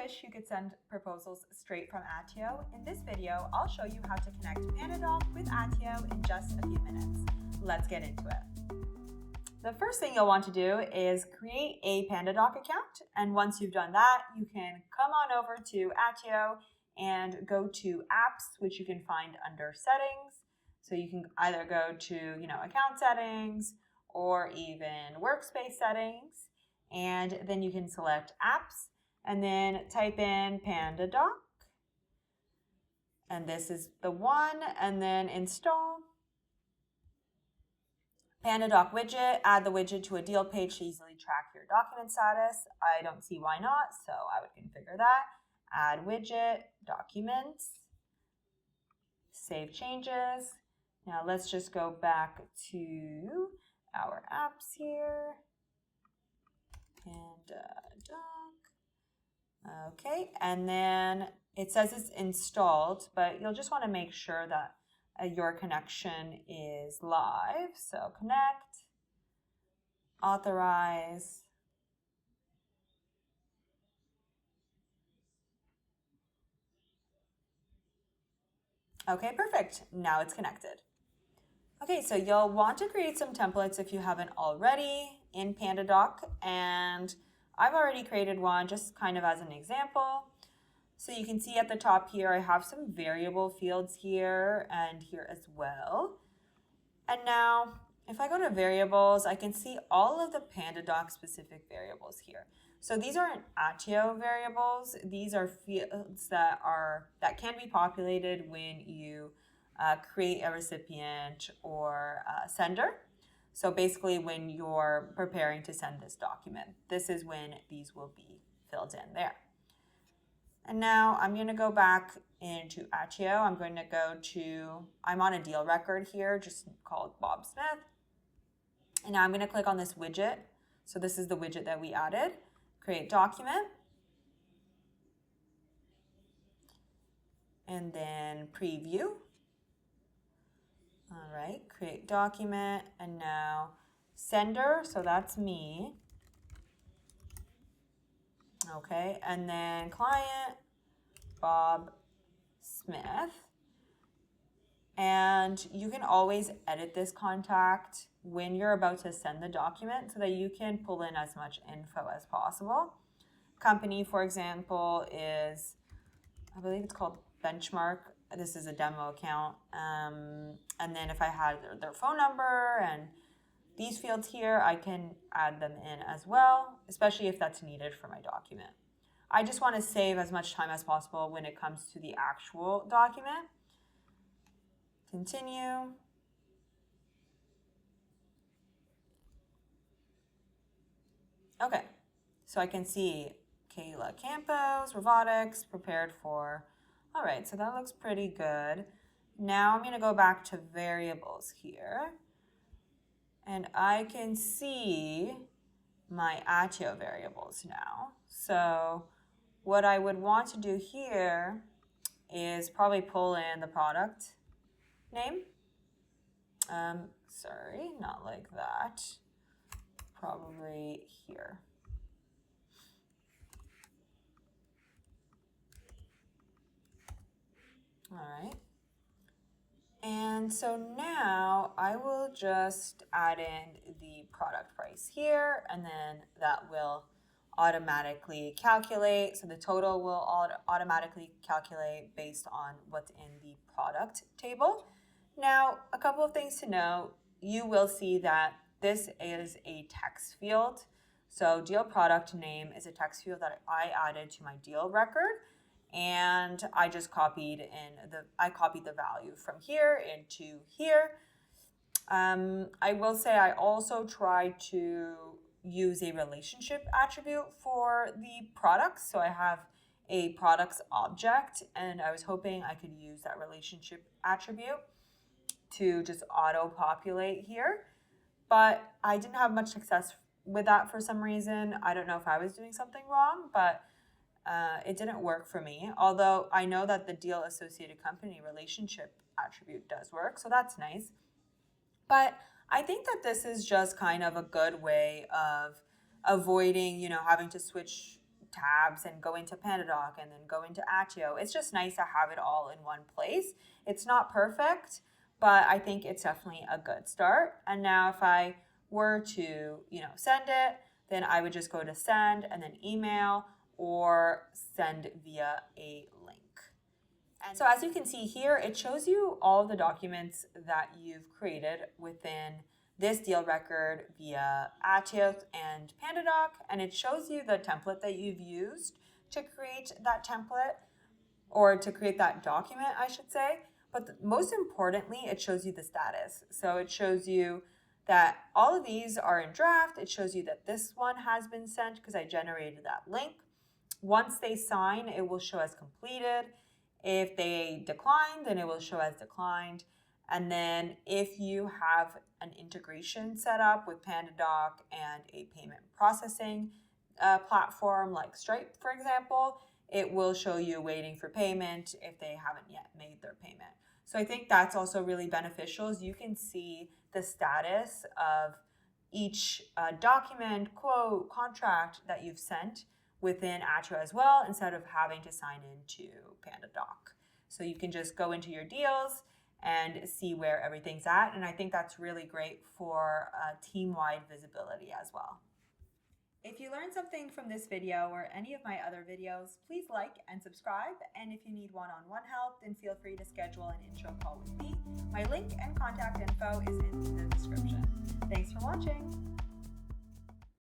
wish you could send proposals straight from Attio, in this video, I'll show you how to connect PandaDoc with Attio in just a few minutes. Let's get into it. The first thing you'll want to do is create a PandaDoc account. And once you've done that, you can come on over to Attio and go to apps, which you can find under settings. So you can either go to, account settings or even workspace settings. And then you can select apps and then type in PandaDoc. And this is the one, and then install. PandaDoc widget, add the widget to a deal page to easily track your document status. I don't see why not, so I would configure that. Add widget, documents, save changes. Now let's just go back to our apps here. PandaDoc. Okay, and then it says it's installed, but you'll just want to make sure that your connection is live. So connect, authorize. Okay, perfect. Now it's connected. Okay, so you'll want to create some templates if you haven't already in PandaDoc, and I've already created one just kind of as an example. So you can see at the top here, I have some variable fields here and here as well. And now if I go to variables, I can see all of the PandaDoc specific variables here. So these aren't Attio variables. These are fields that can be populated when you create a recipient or a sender. So basically when you're preparing to send this document, this is when these will be filled in there. And now I'm going to go back into Attio. I'm going to go to, I'm on a deal record here, just called Bob Smith. And now I'm going to click on this widget. So this is the widget that we added. Create document. And then preview. All right, create document. And now sender, so that's me. Okay, and then client, Bob Smith. And you can always edit this contact when you're about to send the document so that you can pull in as much info as possible. Company, for example, is, I believe it's called Benchmark. This is a demo account. And then if I had their phone number and these fields here, I can add them in as well, especially if that's needed for my document. I just want to save as much time as possible when it comes to the actual document. Continue. Okay, so I can see Kayla Campos, Revautex, prepared for. All right, so that looks pretty good. Now I'm going to go back to variables here. And I can see my Attio variables now. So what I would want to do here is probably pull in the product name. Sorry, not like that. Probably here. All right. And so now I will just add in the product price here, and then that will automatically calculate. So the total will automatically calculate based on what's in the product table. Now, a couple of things to know. You will see that this is a text field. So deal product name is a text field that I added to my deal record. And I just copied the value from here into here. I will say I also tried to use a relationship attribute for the products. So I have a products object, and I was hoping I could use that relationship attribute to just auto-populate here. But I didn't have much success with that for some reason. I don't know if I was doing something wrong, but it didn't work for me, although I know that the deal associated company relationship attribute does work, so that's nice. But I think that this is just kind of a good way of avoiding, having to switch tabs and go into PandaDoc and then go into Attio. It's just nice to have it all in one place. It's not perfect, but I think it's definitely a good start. And now if I were to, send it, then I would just go to send and then email or send via a link. And so as you can see here, it shows you all the documents that you've created within this deal record via Attio and PandaDoc, and it shows you the template that you've used to create that template, or to create that document, I should say. But most importantly, it shows you the status. So it shows you that all of these are in draft. It shows you that this one has been sent because I generated that link. Once they sign, it will show as completed. If they decline, then it will show as declined. And then if you have an integration set up with PandaDoc and a payment processing platform like Stripe, for example, it will show you waiting for payment if they haven't yet made their payment. So I think that's also really beneficial, as you can see the status of each document, quote, contract that you've sent within Attio as well, instead of having to sign into PandaDoc. So you can just go into your deals and see where everything's at. And I think that's really great for team-wide visibility as well. If you learned something from this video or any of my other videos, please like and subscribe. And if you need one-on-one help, then feel free to schedule an intro call with me. My link and contact info is in the description. Thanks for watching.